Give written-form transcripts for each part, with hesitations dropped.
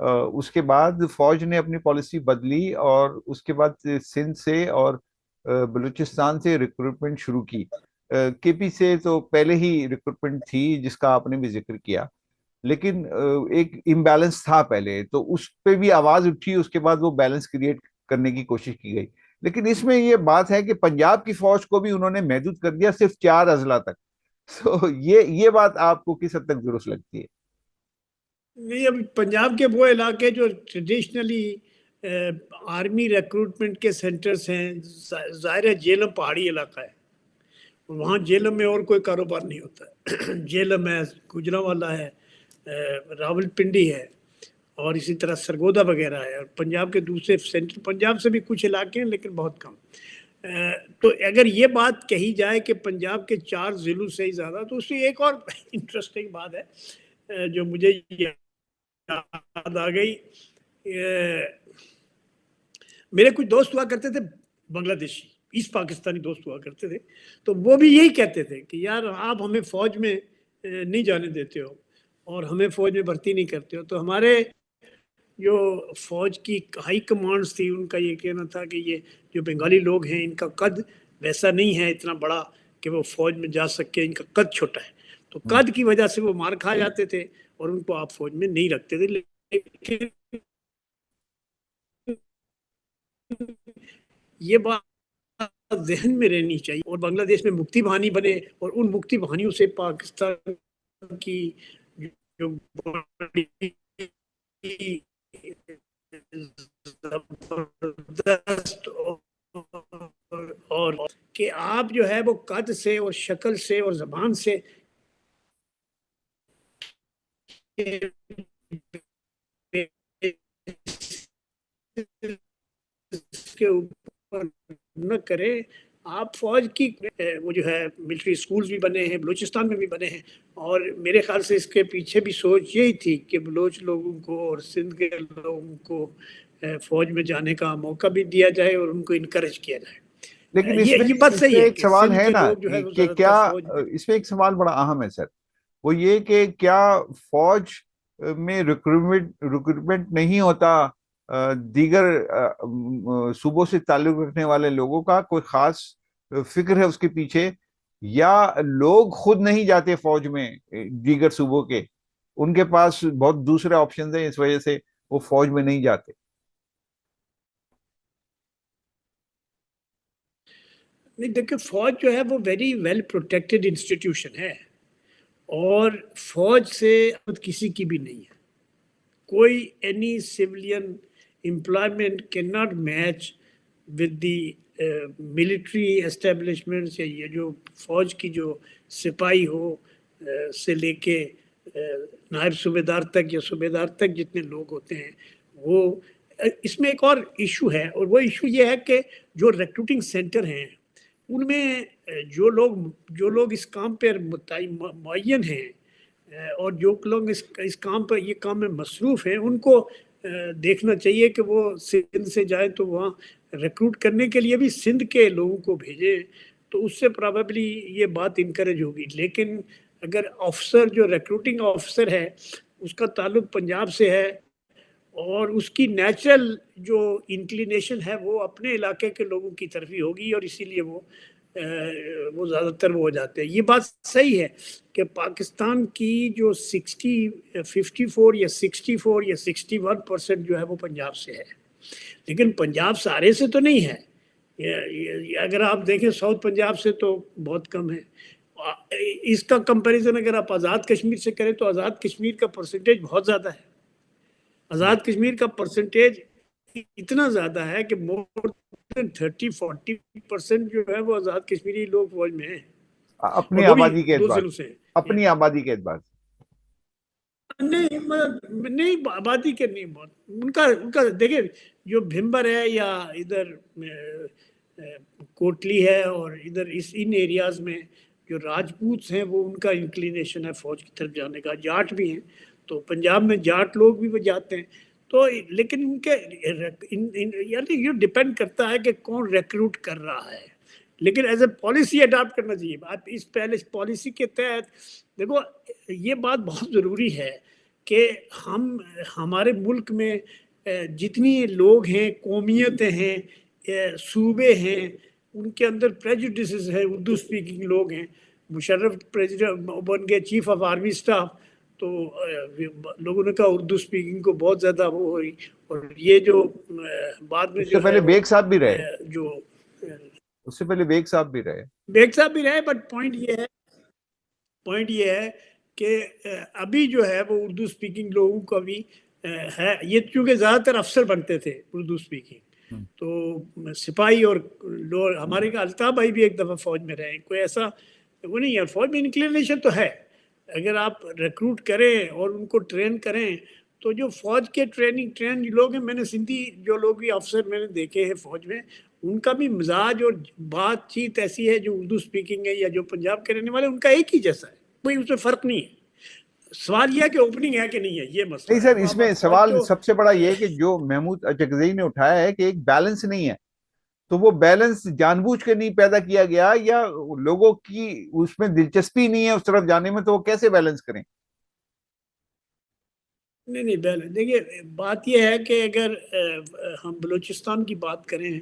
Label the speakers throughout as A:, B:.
A: اس کے بعد فوج نے اپنی پالیسی بدلی اور اس کے بعد سندھ سے اور بلوچستان سے ریکروٹمنٹ شروع کی. کے پی سے تو پہلے ہی ریکروٹمنٹ تھی جس کا آپ نے بھی ذکر کیا, لیکن ایک امبیلنس تھا پہلے, تو اس پہ بھی آواز اٹھی, اس کے بعد وہ بیلنس کریٹ کرنے کی کوشش کی گئی. لیکن اس میں یہ بات ہے کہ پنجاب کی فوج کو بھی انہوں نے محدود کر دیا صرف 4 اضلاع تک. تو یہ بات آپ کو کس حد تک درست لگتی ہے؟
B: نہیں، اب پنجاب کے وہ علاقے جو ٹریڈیشنلی آرمی ریکروٹمنٹ کے سینٹرز ہیں، ظاہر ہے جیلم پہاڑی علاقہ ہے، وہاں جیلم میں اور کوئی کاروبار نہیں ہوتا ہے جیلم ہے، گجرانوالہ ہے، راول پنڈی ہے، اور اسی طرح سرگودا وغیرہ ہے، اور پنجاب کے دوسرے سینٹر، پنجاب سے بھی کچھ علاقے ہیں لیکن بہت کم. تو اگر یہ بات کہی جائے کہ پنجاب کے 4 ضلعوں سے ہی زیادہ، تو اس میں ایک اور انٹرسٹنگ بات ہے جو مجھے یاد آ گئی. میرے کچھ دوست ہوا کرتے تھے بنگلہ دیشی، ایسٹ پاکستانی دوست ہوا کرتے تھے، تو وہ بھی یہی کہتے تھے کہ یار آپ ہمیں فوج میں نہیں جانے دیتے ہو اور ہمیں فوج میں بھرتی نہیں کرتے ہو. تو ہمارے جو فوج کی ہائی کمانڈز تھی ان کا یہ کہنا تھا کہ یہ جو بنگالی لوگ ہیں ان کا قد ویسا نہیں ہے اتنا بڑا کہ وہ فوج میں جا سکے، ان کا قد چھوٹا ہے، تو قد کی وجہ سے وہ مار کھا جاتے تھے اور ان کو آپ فوج میں نہیں رکھتے تھے. لیکن یہ بات ذہن میں رہنی چاہیے، اور بنگلہ دیش میں مکتی بہانی بنے، اور ان مکتی بہانیوں سے پاکستان کی جو بڑی زبردست اور کہ آپ جو ہے وہ قد سے اور شکل سے اور زبان سے کے اوپر نہ کرے. آپ فوج کی وہ جو ہے ملٹری سکولز بھی بنے ہیں، بلوچستان میں بھی بنے ہیں، اور میرے خیال سے اس کے پیچھے بھی سوچ یہی تھی کہ بلوچ لوگوں کو اور سندھ کے لوگوں کو فوج میں جانے کا موقع بھی دیا جائے اور ان کو انکریج کیا جائے.
A: لیکن
B: یہ بات
A: اس
B: صحیح
A: میں
B: ہے
A: ایک
B: کہ
A: سوال
B: سندھ
A: ہے
B: کے
A: نا
B: لوگ جو ہے وہ
A: کہ
B: زیادہ تر
A: کیا
B: فوج میں.
A: اس میں ایک سوال بڑا اہم ہے سر. وہ یہ کہ کیا فوج میں ریکروٹمنٹ نہیں ہوتا دیگر صوبوں سے تعلق رکھنے والے لوگوں کا؟ کوئی خاص فکر ہے اس کے پیچھے، یا لوگ خود نہیں جاتے فوج میں دیگر صوبوں کے، ان کے پاس بہت دوسرے آپشنز ہیں اس وجہ سے وہ فوج میں نہیں جاتے؟
B: نہیں دیکھیں، فوج جو ہے وہ ویری ویل پروٹیکٹڈ انسٹیٹیوشن ہے، اور فوج سے کسی کی بھی نہیں ہے. کوئی any civilian employment can not match with the military establishments, یا یہ جو فوج کی جو سپاہی ہو سے لے کے نائب صوبے دار تک یا صوبے دار تک جتنے لوگ ہوتے ہیں وہ. اس میں ایک اور ایشو ہے، اور وہ ایشو یہ ہے کہ جو ریکروٹنگ سینٹر ہیں ان میں جو لوگ اس کام پہ معین ہیں اور جو لوگ اس کام پر یہ کام میں مصروف ہیں، ان کو دیکھنا چاہیے کہ وہ سندھ سے جائیں تو وہاں ریکروٹ کرنے کے لیے بھی سندھ کے لوگوں کو بھیجیں، تو اس سے پرابیبلی یہ بات انکریج ہوگی. لیکن اگر آفسر جو ریکروٹنگ آفسر ہے اس کا تعلق پنجاب سے ہے اور اس کی نیچرل جو انکلینیشن ہے وہ اپنے علاقے کے لوگوں کی طرف ہی ہوگی، اور اسی لیے وہ زیادہ تر وہ ہو جاتے ہیں. یہ بات صحیح ہے کہ پاکستان کی جو 54 یا 64 یا 61% جو ہے وہ پنجاب سے ہے، لیکن پنجاب سارے سے تو نہیں ہے. اگر آپ دیکھیں ساؤتھ پنجاب سے تو بہت کم ہے. اس کا کمپیریزن اگر آپ آزاد کشمیر سے کریں تو آزاد کشمیر کا پرسنٹیج بہت زیادہ ہے. آزاد کشمیر کا پرسنٹیج اتنا زیادہ ہے کہ مور دین 30-40% جو ہے وہ آزاد کشمیری لوگ فوج میں ہیں، اور
A: اپنی
B: وہ بھی
A: آبادی کے
B: 2
A: اعتبار
B: ضلعوں
A: سے،
B: سے ہیں.
A: اپنی آبادی کے اعتبار سے.
B: نہیں آبادی کے نہیں، بہت ان کا دیکھیں جو بھمبر ہے یا ادھر کوٹلی ہے اور ادھر ان ایریاز میں جو راجپوت ہیں وہ ان کا انکلینیشن ہے فوج کی طرف جانے کا. جاٹ بھی ہیں تو پنجاب میں جاٹ لوگ بھی وہ جاتے ہیں. تو لیکن ان کے یعنی یہ ڈیپینڈ کرتا ہے کہ کون ریکروٹ کر رہا ہے، لیکن ایز اے پالیسی اڈاپٹ کرنا چاہیے. آپ اس پہلے پالیسی کے تحت دیکھو یہ بات بہت ضروری ہے کہ ہمارے ملک میں جتنی لوگ ہیں، قومیتیں ہیں، صوبے ہیں، ان کے اندر پریجوڈسز ہیں، اردو سپیکنگ لوگ ہیں. مشرف پریزیڈنٹ بن گئے چیف آف آرمی اسٹاف، تو لوگوں نے کہا اردو سپیکنگ کو بہت زیادہ وہ ہوئی. اور یہ جو بعد میں
A: اس سے
B: جو ہے
A: پہلے بیگ صاحب بھی رہے،
B: جو
A: اس سے پہلے بیگ صاحب بھی رہے.
B: بیگ صاحب بھی رہے، بٹ پوائنٹ یہ ہے کہ ابھی جو ہے وہ اردو سپیکنگ لوگوں کا بھی ہے. یہ چونکہ زیادہ تر افسر بنتے تھے اردو سپیکنگ، تو سپاہی اور ہمارے کا الطاف بھائی بھی ایک دفعہ فوج میں رہے. کوئی ایسا وہ نہیں ہے، فوج میں انکلینیشن تو ہے. اگر آپ ریکروٹ کریں اور ان کو ٹرین کریں تو جو فوج کے ٹرین لوگ ہیں، میں نے سندھی جو لوگ بھی افسر میں نے دیکھے ہیں فوج میں، ان کا بھی مزاج اور بات چیت ایسی ہے جو اردو سپیکنگ ہے یا جو پنجاب کے رہنے والے، ان کا ایک ہی جیسا ہے، کوئی اس میں فرق نہیں ہے. سوال یہ ہے کہ اوپننگ ہے کہ نہیں ہے، یہ مسئلہ
A: نہیں
B: ہے.
A: سر،
B: تو
A: اس
B: اب
A: میں
B: فوج
A: سوال
B: تو
A: سب سے بڑا یہ ہے کہ جو محمود اچکزئی نے اٹھایا ہے کہ ایک بیلنس نہیں ہے، تو وہ بیلنس جان بوجھ کے نہیں پیدا کیا گیا یا لوگوں کی اس میں دلچسپی نہیں ہے اس طرف جانے میں، تو وہ کیسے بیلنس کریں؟
B: نہیں دیکھیے، بات یہ ہے کہ اگر ہم بلوچستان کی بات کریں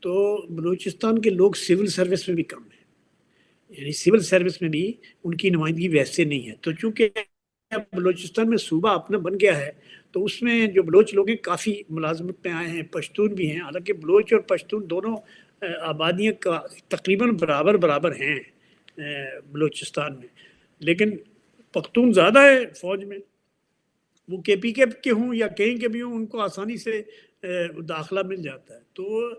B: تو بلوچستان کے لوگ سول سروس میں بھی کم ہیں، یعنی سول سروس میں بھی ان کی نمائندگی ویسے نہیں ہے. تو چونکہ بلوچستان میں صوبہ اپنا بن گیا ہے تو اس میں جو بلوچ لوگ ہیں کافی ملازمت میں آئے ہیں، پشتون بھی ہیں. حالانکہ بلوچ اور پشتون دونوں آبادیاں کا تقریباً برابر ہیں بلوچستان میں، لیکن پختون زیادہ ہے فوج میں. وہ کے پی کے ہوں یا کہیں کے بھی ہوں، ان کو آسانی سے داخلہ مل جاتا ہے. تو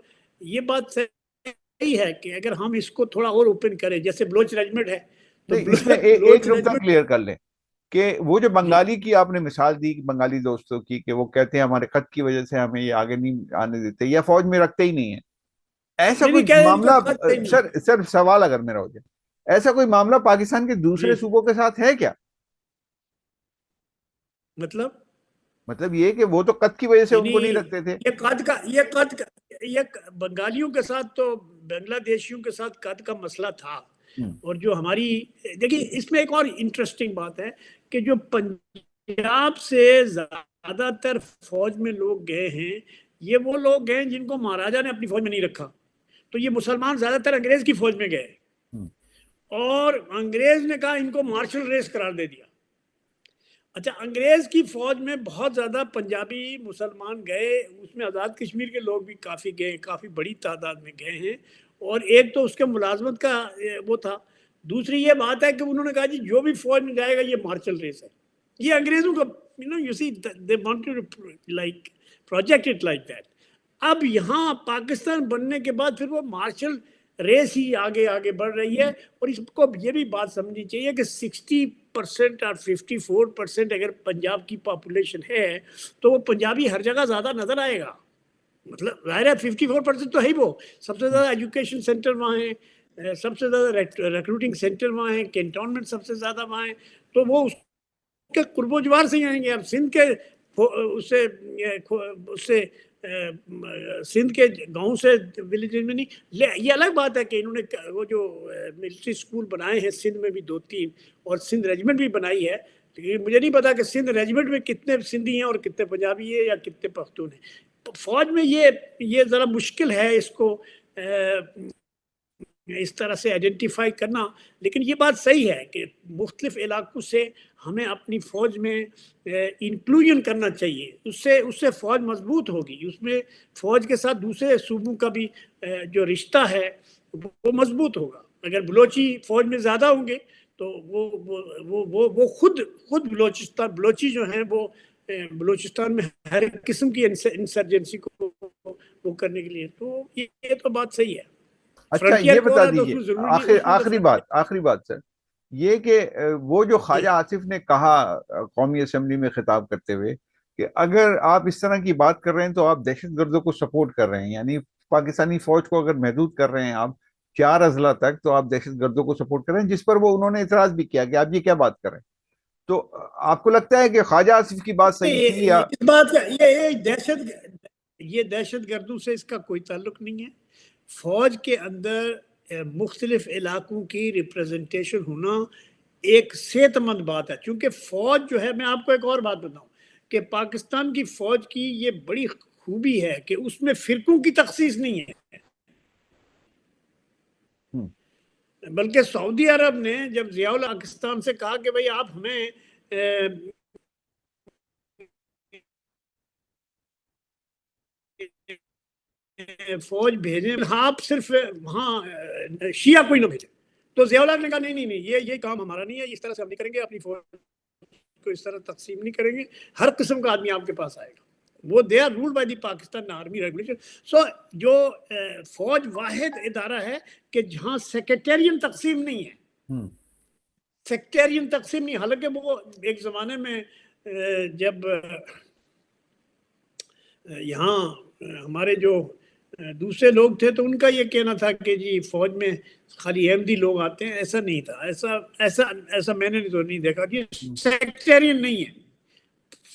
B: یہ بات صحیح ہے کہ اگر ہم اس کو تھوڑا اور اوپن کریں، جیسے بلوچ ریجمنٹ ہے تو
A: نہیں، اس میں ایک
B: بلوچ
A: نقطہ
B: ریجمنٹ.
A: کلیئر کر لیں کہ وہ جو
B: جی
A: بنگالی کی آپ نے مثال دی، بنگالی دوستوں کی، کہ وہ کہتے ہیں ہمارے خط کی وجہ سے ہمیں یہ آگے نہیں آنے دیتے یا فوج میں رکھتے ہی نہیں ہے، ایسا
B: نہیں
A: کوئی
B: کہہ رہے ان کا
A: معاملہ؟
B: خط صحیح نہیں ہے.
A: سر سوال اگر میرا ہو جائے، ایسا کوئی معاملہ پاکستان کے
B: جی
A: دوسرے صوبوں کے ساتھ ہے کیا؟ مطلب یہ کہ وہ تو قط کی وجہ سے ان
B: یعنی
A: کو نہیں رکھتے تھے.
B: یہ بنگالیوں کے ساتھ تو بنگلہ دیشیوں کے ساتھ قد کا مسئلہ تھا. اور جو ہماری دیکھیے، اس میں ایک اور انٹرسٹنگ بات ہے کہ جو پنجاب سے زیادہ تر فوج میں لوگ گئے ہیں، یہ وہ لوگ ہیں جن کو مہاراجا نے اپنی فوج میں نہیں رکھا. تو یہ مسلمان زیادہ تر انگریز کی فوج میں گئے اور انگریز نے کہا ان کو مارشل ریس قرار دے دیا. اچھا، انگریز کی فوج میں بہت زیادہ پنجابی مسلمان گئے، اس میں آزاد کشمیر کے لوگ بھی کافی گئے، کافی بڑی تعداد میں گئے ہیں. اور ایک تو اس کے ملازمت کا وہ تھا، دوسری یہ بات ہے کہ انہوں نے کہا جی جو بھی فوج میں جائے گا یہ مارشل ریس ہے. یہ انگریزوں کا you see they want to like project it like that. اب یہاں پاکستان بننے کے بعد پھر وہ مارشل ریس ہی آگے بڑھ رہی ہے. اور اس کو یہ بھی بات سمجھنی چاہیے کہ 60% اور 54% اگر پنجاب کی پاپولیشن ہے تو وہ پنجابی ہر جگہ زیادہ نظر آئے گا. مطلب ظاہر ہے 54% تو ہے ہی، وہ سب سے زیادہ ایجوکیشن سینٹر وہاں ہیں، سب سے زیادہ ریکروٹنگ سینٹر وہاں ہیں، کینٹونمنٹ سب سے زیادہ وہاں ہیں. تو وہ اس کے قرب و جوار سے ہی آئیں گے. اب سندھ کے اس سے سندھ کے گاؤں سے ولیجز میں نہیں. یہ الگ بات ہے کہ انہوں نے وہ جو ملٹری اسکول بنائے ہیں سندھ میں بھی 2-3، اور سندھ ریجمنٹ بھی بنائی ہے. لیکن مجھے نہیں پتا کہ سندھ ریجمنٹ میں کتنے سندھی ہیں اور کتنے پنجابی ہیں یا کتنے پختون ہیں. فوج میں یہ ذرا مشکل ہے اس کو اس طرح سے آئیڈینٹیفائی کرنا. لیکن یہ بات صحیح ہے کہ مختلف علاقوں سے ہمیں اپنی فوج میں انکلوژن کرنا چاہیے. اس سے فوج مضبوط ہوگی. اس میں فوج کے ساتھ دوسرے صوبوں کا بھی جو رشتہ ہے وہ مضبوط ہوگا. اگر بلوچی فوج میں زیادہ ہوں گے تو وہ خود بلوچی جو ہیں وہ بلوچستان میں ہر قسم کی انسرجنسی کو وہ کرنے کے لیے. تو یہ تو بات صحیح ہے.
A: اچھا
B: فرنٹیئر
A: یہ
B: کو ہو
A: بتا
B: رہا ہے تو اس
A: دیجئے،
B: میں ضروری نہیں، اس میں تو
A: آخری بات سر، یہ کہ وہ جو
B: جی
A: خواجہ آصف نے کہا قومی اسمبلی میں خطاب کرتے ہوئے کہ اگر آپ اس طرح کی بات کر رہے ہیں تو آپ دہشت گردوں کو سپورٹ کر رہے ہیں، یعنی پاکستانی فوج کو اگر محدود کر رہے ہیں آپ 4 اضلاع تک، تو آپ دہشت گردوں کو سپورٹ کر رہے ہیں، جس پر وہ انہوں نے اعتراض بھی کیا کہ آپ یہ کیا بات کر رہے ہیں. تو آپ کو لگتا ہے کہ خواجہ آصف کی بات صحیح تھی یا؟
B: اس بات کا یہ دہشت گردوں سے اس کا کوئی تعلق نہیں ہے. فوج کے اندر مختلف علاقوں کی ریپریزنٹیشن ہونا ایک صحت مند بات ہے. چونکہ فوج جو ہے، میں آپ کو ایک اور بات بتاؤں کہ پاکستان کی فوج کی یہ بڑی خوبی ہے کہ اس میں فرقوں کی تخصیص نہیں ہے. بلکہ سعودی عرب نے جب ضیاء الحق پاکستان سے کہا کہ بھئی آپ ہمیں فوج بھیجیں، آپ صرف وہاں شیعہ کوئی نہ بھیجیں، تو ضیاء الحق نے کہا نہیں نہیں نہیں، یہ کام ہمارا نہیں ہے، اس طرح سے ہم نہیں کریں گے، اپنی فوج کو اس طرح تقسیم نہیں کریں گے، ہر قسم کا آدمی آپ کے پاس آئے گا. وہ they are ruled by the Pakistan army regulation. So جو فوج واحد ادارہ ہے کہ جہاں سیکریٹرین تقسیم نہیں ہے. سیکٹرین تقسیم نہیں. حالانکہ وہ ایک زمانے میں جب یہاں ہمارے جو دوسرے لوگ تھے تو ان کا یہ کہنا تھا کہ جی فوج میں خالی احمدی لوگ آتے ہیں. ایسا نہیں تھا. ایسا میں نے تو نہیں دیکھا. یہ سیکٹرین نہیں ہے.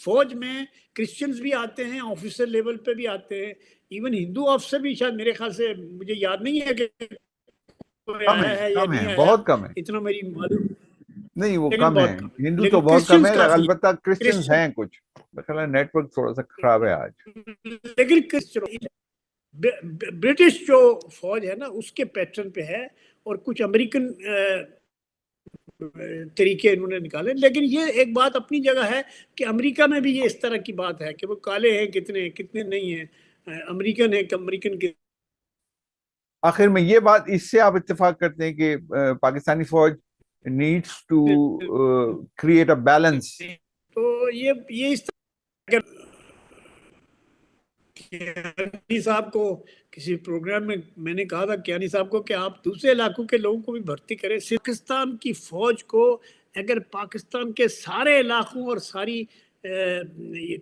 B: فوج میں کرسچنز بھی آتے ہیں، آفیسر لیول پہ بھی آتے ہیں، ایون ہندو آفیسر بھی شاید میرے خیال سے، مجھے یاد نہیں ہے کہ کوئی
A: کم ہے،
B: آیا ہے یا
A: کم ہے،
B: نہیں آیا،
A: بہت کم ہے.
B: اتنا میری معلوم،
A: نہیں وہ
B: لیکن
A: کم ہے.
B: بہت کم.
A: ہندو تو
B: لیکن
A: بہت کم
B: کرسچنز
A: ہے،
B: کافی
A: البتہ کرسچنز
B: کرسچن،
A: ہیں کچھ. نیٹ ورک تھوڑا سا خراب ہے آج.
B: لیکن کرسچن برٹش جو فوج ہے نا اس کے پیٹرن پہ ہے، اور کچھ امریکن طریقے انہوں نے نکالے. لیکن یہ ایک بات اپنی جگہ ہے کہ امریکہ میں بھی یہ اس طرح کی بات ہے کہ وہ کالے ہیں کتنے نہیں ہیں، امریکن ہیں کہ امریکن کے.
A: آخر میں یہ بات، اس سے آپ اتفاق کرتے ہیں کہ پاکستانی فوج needs to create a balance.
B: تو یہ اس طرح کیانی صاحب کو کسی پروگرام میں نے کہا تھا کیانی صاحب کو کہ آپ دوسرے علاقوں کے لوگوں کو بھی بھرتی کریں. پاکستان کی فوج کو اگر پاکستان کے سارے علاقوں اور ساری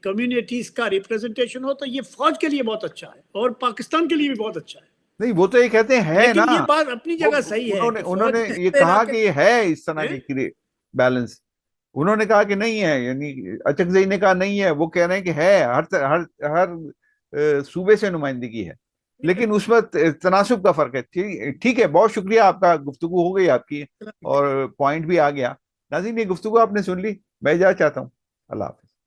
B: کمیونٹیز کا ریپریزنٹیشن ہو تو یہ فوج کے لیے بہت اچھا ہے اور پاکستان کے لیے بھی بہت اچھا ہے.
A: نہیں وہ تو یہ کہتے ہیں ہے نا.
B: لیکن یہ بات اپنی جگہ صحیح ہے کہ
A: انہوں
B: فوج
A: نے یہ کہا کہ یہ ہے اس طرح
B: ہیں.
A: کی بیلنس. انہوں نے کہا کہ نہیں ہے، یعنی اچکزئی نے کہا نہیں ہے، وہ کہہ رہے ہیں کہ ہے، ہر صوبے سے نمائندگی ہے، لیکن اس میں تناسب کا فرق ہے. ٹھیک ہے، بہت شکریہ آپ کا. گفتگو ہو گئی آپ کی اور پوائنٹ بھی آ گیا. ناظرین یہ گفتگو آپ نے سن لی. میں اجازت چاہتا ہوں. اللہ حافظ.